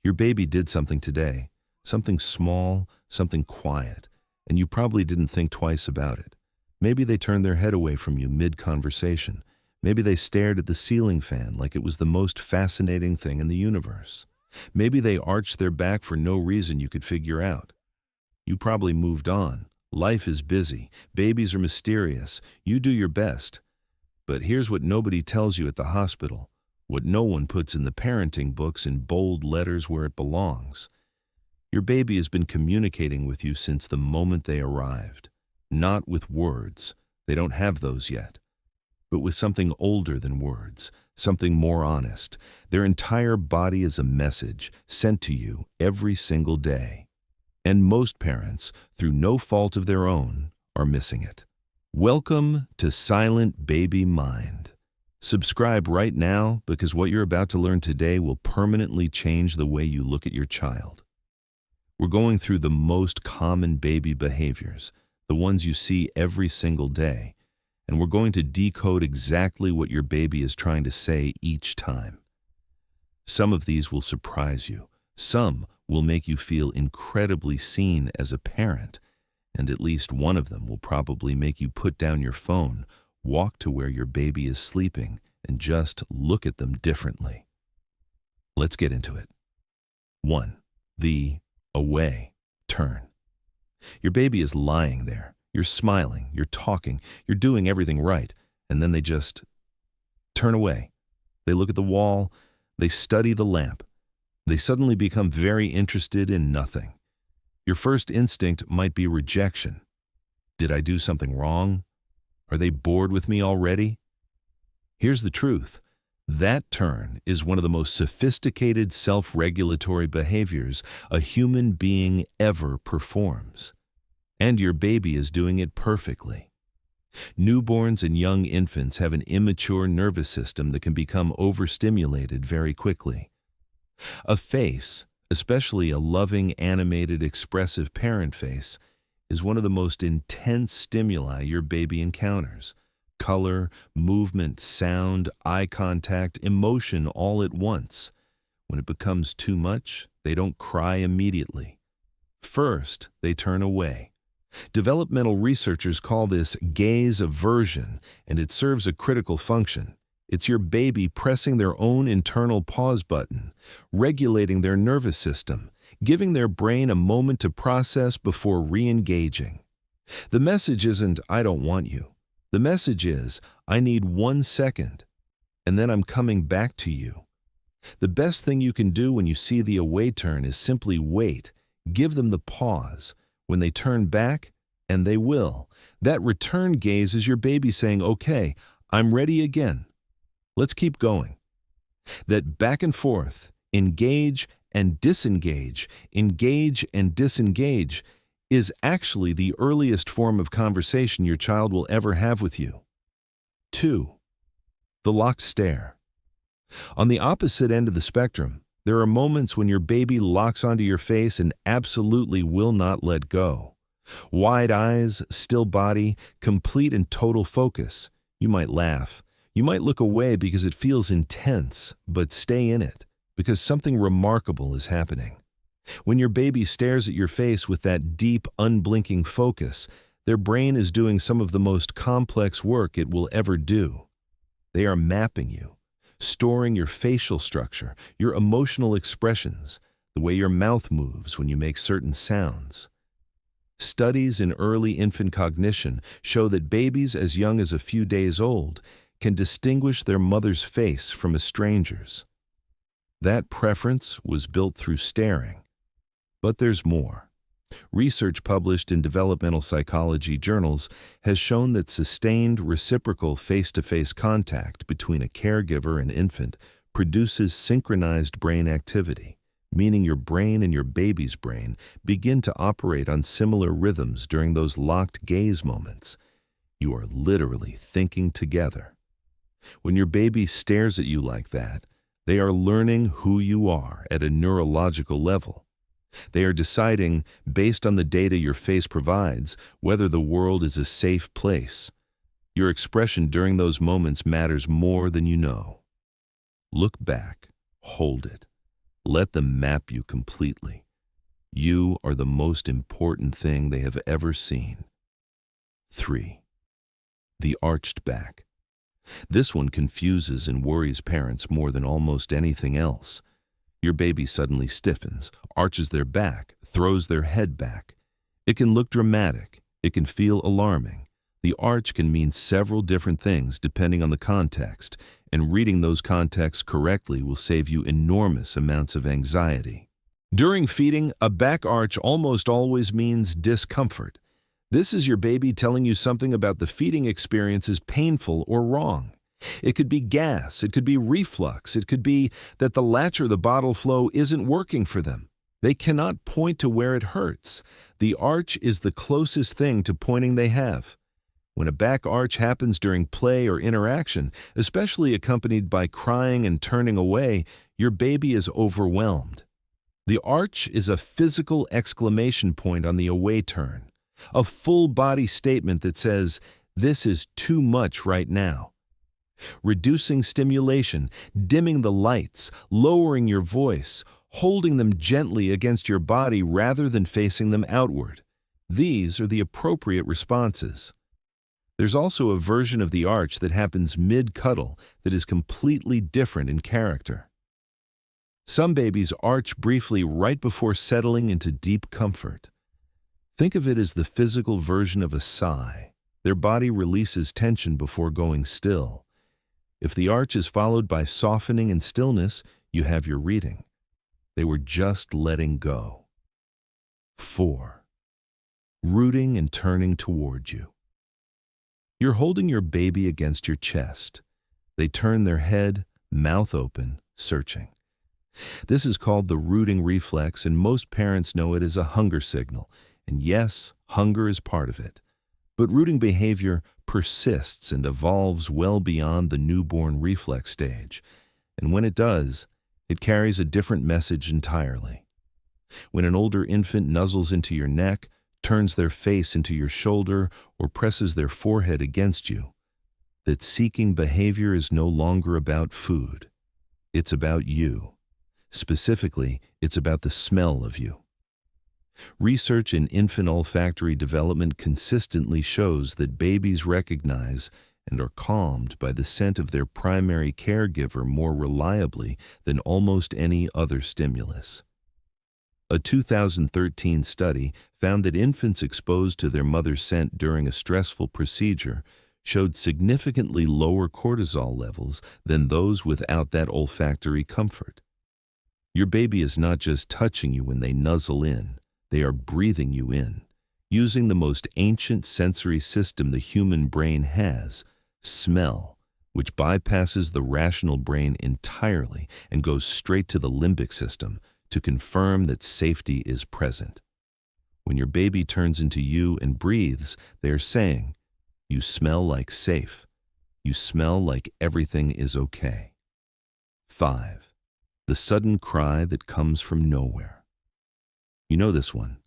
Your baby did something today, something small, something quiet, and you probably didn't think twice about it. Maybe they turned their head away from you mid-conversation. Maybe they stared at the ceiling fan like it was the most fascinating thing in the universe. Maybe they arched their back for no reason you could figure out. You probably moved on. Life is busy. Babies are mysterious. You do your best. But here's what nobody tells you at the hospital, what no one puts in the parenting books in bold letters where it belongs. Your baby has been communicating with you since the moment they arrived. Not with words. They don't have those yet. But with something older than words, something more honest. Their entire body is a message sent to you every single day. And most parents, through no fault of their own, are missing it. Welcome to Silent Baby Mind. Subscribe right now because what you're about to learn today will permanently change the way you look at your child. We're going through the most common baby behaviors, the ones you see every single day, and we're going to decode exactly what your baby is trying to say each time. Some of these will surprise you. Some will make you feel incredibly seen as a parent, and at least one of them will probably make you put down your phone, walk to where your baby is sleeping, and just look at them differently. Let's get into it. 1. The away turn. Your baby is lying there. You're smiling, you're talking, you're doing everything right, and then they just turn away. They look at the wall, they study the lamp. They suddenly become very interested in nothing. Your first instinct might be rejection. Did I do something wrong? Are they bored with me already? Here's the truth. That turn is one of the most sophisticated self-regulatory behaviors a human being ever performs. And your baby is doing it perfectly. Newborns and young infants have an immature nervous system that can become overstimulated very quickly. A face, especially a loving, animated, expressive parent face, is one of the most intense stimuli your baby encounters. Color, movement, sound, eye contact, emotion all at once. When it becomes too much, they don't cry immediately. First, they turn away. Developmental researchers call this gaze aversion, and it serves a critical function. It's your baby pressing their own internal pause button, regulating their nervous system, giving their brain a moment to process before re-engaging. The message isn't, "I don't want you." The message is, "I need 1 second, and then I'm coming back to you." The best thing you can do when you see the away turn is simply wait. Give them the pause. When they turn back, and they will, that return gaze is your baby saying, "Okay, I'm ready again. Let's keep going." That back and forth, engage and disengage, is actually the earliest form of conversation your child will ever have with you. 2. The locked stare. On the opposite end of the spectrum, there are moments when your baby locks onto your face and absolutely will not let go. Wide eyes, still body, complete and total focus. You might laugh. You might look away because it feels intense, but stay in it, because something remarkable is happening. When your baby stares at your face with that deep, unblinking focus, their brain is doing some of the most complex work it will ever do. They are mapping you, storing your facial structure, your emotional expressions, the way your mouth moves when you make certain sounds. Studies in early infant cognition show that babies as young as a few days old can distinguish their mother's face from a stranger's. That preference was built through staring. But there's more. Research published in developmental psychology journals has shown that sustained reciprocal face-to-face contact between a caregiver and infant produces synchronized brain activity, meaning your brain and your baby's brain begin to operate on similar rhythms during those locked gaze moments. You are literally thinking together. When your baby stares at you like that, they are learning who you are at a neurological level. They are deciding, based on the data your face provides, whether the world is a safe place. Your expression during those moments matters more than you know. Look back, hold it. Let them map you completely. You are the most important thing they have ever seen. 3. The arched back. This one confuses and worries parents more than almost anything else. Your baby suddenly stiffens, arches their back, throws their head back. It can look dramatic. It can feel alarming. The arch can mean several different things depending on the context, and reading those contexts correctly will save you enormous amounts of anxiety. During feeding, a back arch almost always means discomfort. This is your baby telling you something about the feeding experience is painful or wrong. It could be gas, it could be reflux, it could be that the latch or the bottle flow isn't working for them. They cannot point to where it hurts. The arch is the closest thing to pointing they have. When a back arch happens during play or interaction, especially accompanied by crying and turning away, your baby is overwhelmed. The arch is a physical exclamation point on the away turn, a full-body statement that says, "This is too much right now." Reducing stimulation, dimming the lights, lowering your voice, holding them gently against your body rather than facing them outward. These are the appropriate responses. There's also a version of the arch that happens mid-cuddle that is completely different in character. Some babies arch briefly right before settling into deep comfort. Think of it as the physical version of a sigh. Their body releases tension before going still. If the arch is followed by softening and stillness, you have your reading. They were just letting go. 4. Rooting and turning toward you. You're holding your baby against your chest. They turn their head, mouth open, searching. This is called the rooting reflex, and most parents know it as a hunger signal. And yes, hunger is part of it. But rooting behavior persists and evolves well beyond the newborn reflex stage. And when it does, it carries a different message entirely. When an older infant nuzzles into your neck, turns their face into your shoulder, or presses their forehead against you, that seeking behavior is no longer about food. It's about you. Specifically, it's about the smell of you. Research in infant olfactory development consistently shows that babies recognize and are calmed by the scent of their primary caregiver more reliably than almost any other stimulus. A 2013 study found that infants exposed to their mother's scent during a stressful procedure showed significantly lower cortisol levels than those without that olfactory comfort. Your baby is not just touching you when they nuzzle in, they are breathing you in, using the most ancient sensory system the human brain has, smell, which bypasses the rational brain entirely and goes straight to the limbic system to confirm that safety is present. When your baby turns into you and breathes, they are saying, "You smell like safe. You smell like everything is okay." 5. The sudden cry that comes from nowhere. You know this one.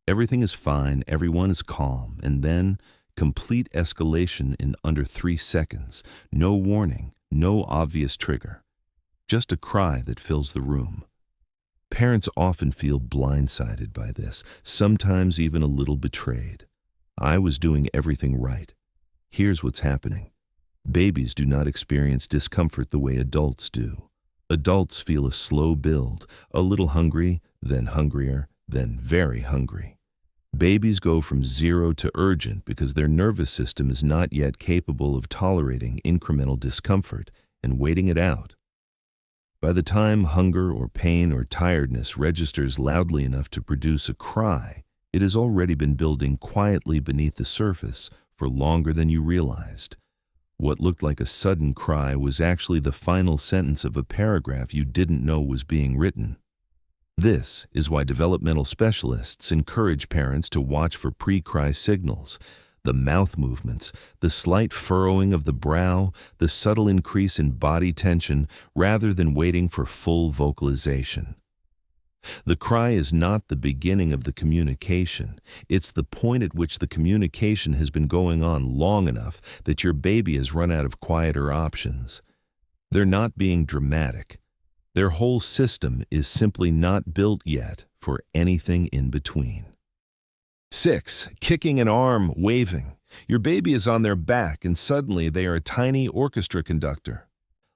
Everything is fine, everyone is calm, and then complete escalation in under 3 seconds. No warning, no obvious trigger. Just a cry that fills the room. Parents often feel blindsided by this, sometimes even a little betrayed. I was doing everything right. Here's what's happening. Babies do not experience discomfort the way adults do. Adults feel a slow build, a little hungry, then hungrier, then very hungry. Babies go from 0 to urgent because their nervous system is not yet capable of tolerating incremental discomfort and waiting it out. By the time hunger or pain or tiredness registers loudly enough to produce a cry, it has already been building quietly beneath the surface for longer than you realized. What looked like a sudden cry was actually the final sentence of a paragraph you didn't know was being written. This is why developmental specialists encourage parents to watch for pre-cry signals, the mouth movements, the slight furrowing of the brow, the subtle increase in body tension, rather than waiting for full vocalization. The cry is not the beginning of the communication. It's the point at which the communication has been going on long enough that your baby has run out of quieter options. They're not being dramatic. Their whole system is simply not built yet for anything in between. 6. Kicking an arm, waving. Your baby is on their back and suddenly they are a tiny orchestra conductor.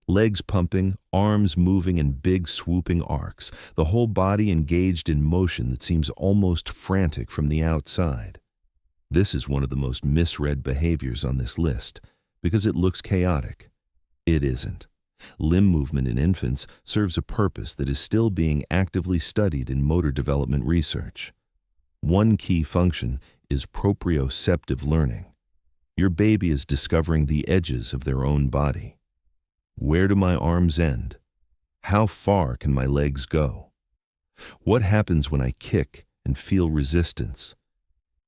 Legs pumping, arms moving in big swooping arcs, the whole body engaged in motion that seems almost frantic from the outside. This is one of the most misread behaviors on this list because it looks chaotic. It isn't. Limb movement in infants serves a purpose that is still being actively studied in motor development research. One key function is proprioceptive learning. Your baby is discovering the edges of their own body. Where do my arms end? How far can my legs go? What happens when I kick and feel resistance?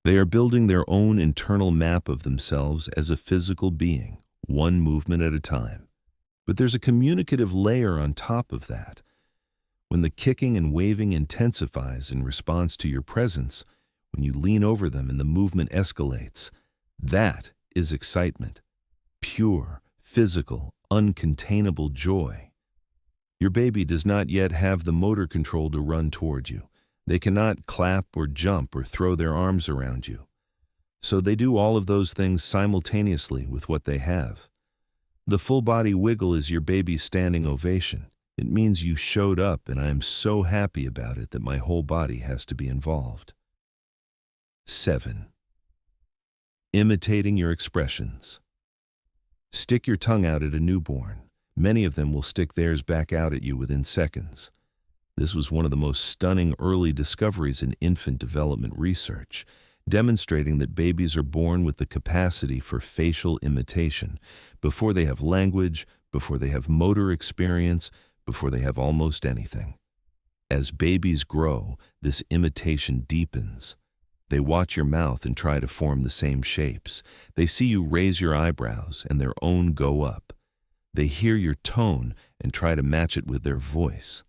They are building their own internal map of themselves as a physical being, one movement at a time. But there's a communicative layer on top of that. When the kicking and waving intensifies in response to your presence, when you lean over them and the movement escalates, that is excitement. Pure, physical, uncontainable joy. Your baby does not yet have the motor control to run toward you. They cannot clap or jump or throw their arms around you. So they do all of those things simultaneously with what they have. The full body wiggle is your baby's standing ovation. It means you showed up and I am so happy about it that my whole body has to be involved. 7. Imitating your expressions. Stick your tongue out at a newborn. Many of them will stick theirs back out at you within seconds. This was one of the most stunning early discoveries in infant development research, demonstrating that babies are born with the capacity for facial imitation before they have language, before they have motor experience, before they have almost anything. As babies grow, this imitation deepens. They watch your mouth and try to form the same shapes. They see you raise your eyebrows and their own go up. They hear your tone and try to match it with their voice.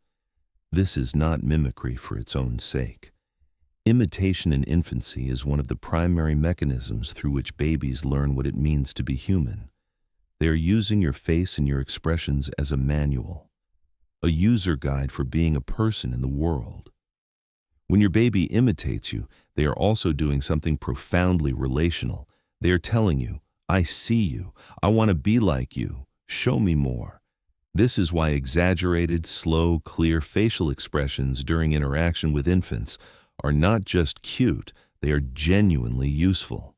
This is not mimicry for its own sake. Imitation in infancy is one of the primary mechanisms through which babies learn what it means to be human. They are using your face and your expressions as a manual, a user guide for being a person in the world. When your baby imitates you, they are also doing something profoundly relational. They are telling you, I see you, I want to be like you, show me more. This is why exaggerated, slow, clear facial expressions during interaction with infants are not just cute, they are genuinely useful.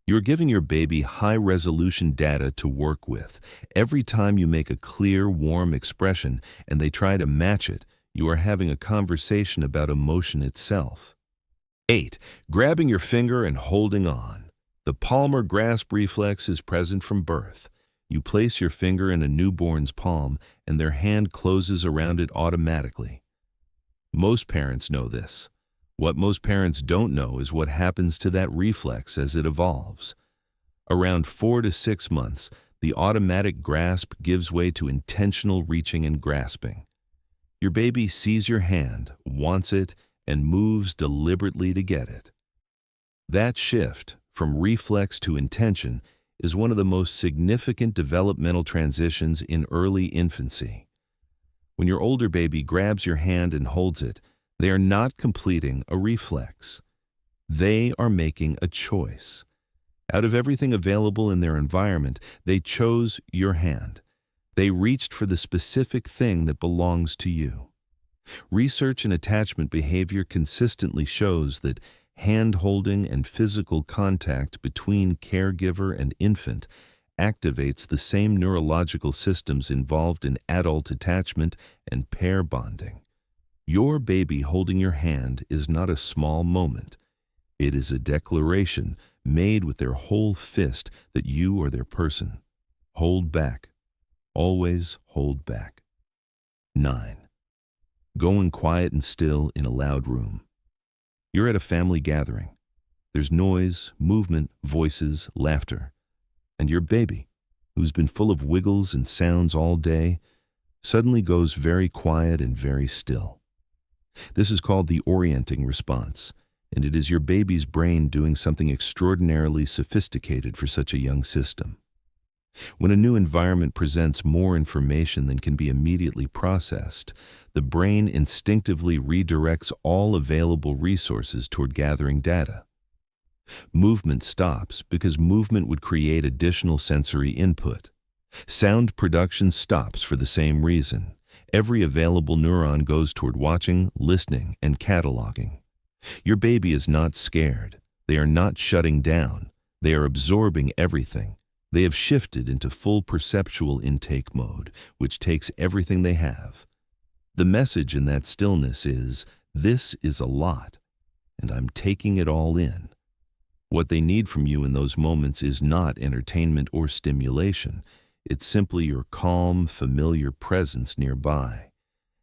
You're giving your baby high-resolution data to work with. Every time you make a clear, warm expression and they try to match it, you are having a conversation about emotion itself. 8. Grabbing your finger and holding on. The palmar grasp reflex is present from birth. You place your finger in a newborn's palm and their hand closes around it automatically. Most parents know this. What most parents don't know is what happens to that reflex as it evolves. Around 4 to 6 months, the automatic grasp gives way to intentional reaching and grasping. Your baby sees your hand, wants it, and moves deliberately to get it. That shift from reflex to intention is one of the most significant developmental transitions in early infancy. When your older baby grabs your hand and holds it, they are not completing a reflex. They are making a choice. Out of everything available in their environment, they chose your hand. They reached for the specific thing that belongs to you. Research in attachment behavior consistently shows that hand-holding and physical contact between caregiver and infant activates the same neurological systems involved in adult attachment and pair bonding. Your baby holding your hand is not a small moment. It is a declaration made with their whole fist that you are their person. Hold back. Always hold back. 9. Going quiet and still in a loud room. You're at a family gathering. There's noise, movement, voices, laughter. And your baby, who's been full of wiggles and sounds all day, suddenly goes very quiet and very still. This is called the orienting response, and it is your baby's brain doing something extraordinarily sophisticated for such a young system. When a new environment presents more information than can be immediately processed, the brain instinctively redirects all available resources toward gathering data. Movement stops because movement would create additional sensory input. Sound production stops for the same reason. Every available neuron goes toward watching, listening, and cataloging. Your baby is not scared. They are not shutting down. They are absorbing everything. They have shifted into full perceptual intake mode, which takes everything they have. The message in that stillness is, "This is a lot, and I'm taking it all in." What they need from you in those moments is not entertainment or stimulation. It's simply your calm, familiar presence nearby,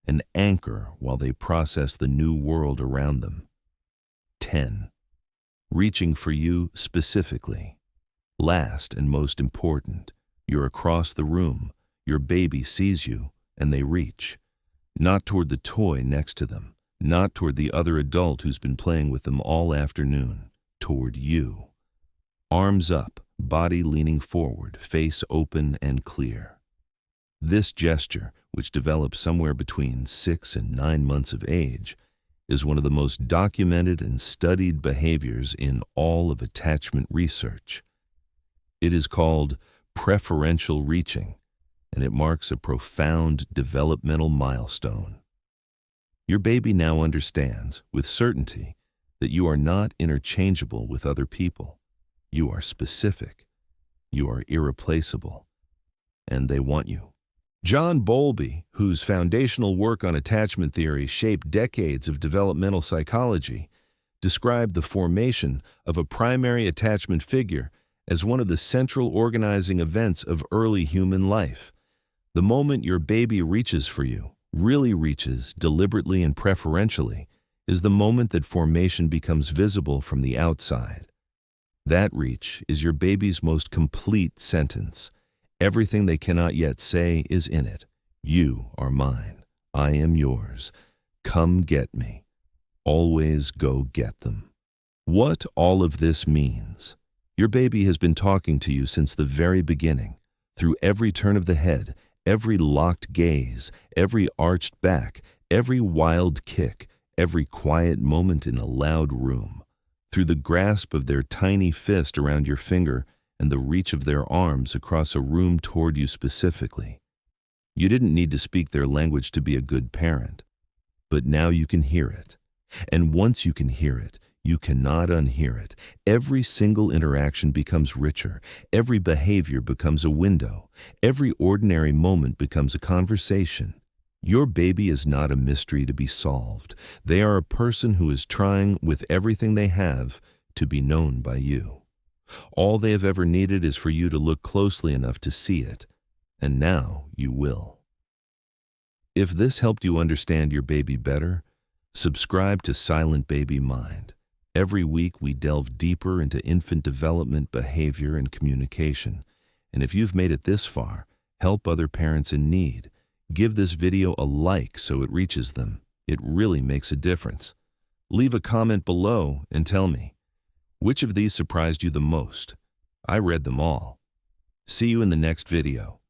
an anchor while they process the new world around them. 10. Reaching for you specifically. Last and most important, you're across the room, your baby sees you, and they reach. Not toward the toy next to them, not toward the other adult who's been playing with them all afternoon, toward you. Arms up, body leaning forward, face open and clear. This gesture, which develops somewhere between 6 and 9 months of age, is one of the most documented and studied behaviors in all of attachment research. It is called preferential reaching, and it marks a profound developmental milestone. Your baby now understands, with certainty, that you are not interchangeable with other people. You are specific. You are irreplaceable. And they want you. John Bowlby, whose foundational work on attachment theory shaped decades of developmental psychology, described the formation of a primary attachment figure as one of the central organizing events of early human life. The moment your baby reaches for you, really reaches deliberately and preferentially, is the moment that formation becomes visible from the outside. That reach is your baby's most complete sentence. Everything they cannot yet say is in it. You are mine. I am yours. Come get me. Always go get them. What all of this means. Your baby has been talking to you since the very beginning, through every turn of the head, every locked gaze, every arched back, every wild kick, every quiet moment in a loud room, through the grasp of their tiny fist around your finger and the reach of their arms across a room toward you specifically. You didn't need to speak their language to be a good parent, but now you can hear it. And once you can hear it, you cannot unhear it. Every single interaction becomes richer. Every behavior becomes a window. Every ordinary moment becomes a conversation. Your baby is not a mystery to be solved. They are a person who is trying, with everything they have, to be known by you. All they have ever needed is for you to look closely enough to see it, and now you will. If this helped you understand your baby better, subscribe to Silent Baby Mind. Every week we delve deeper into infant development, behavior, and communication. And if you've made it this far, help other parents in need. Give this video a like so it reaches them. It really makes a difference. Leave a comment below and tell me, which of these surprised you the most? I read them all. See you in the next video.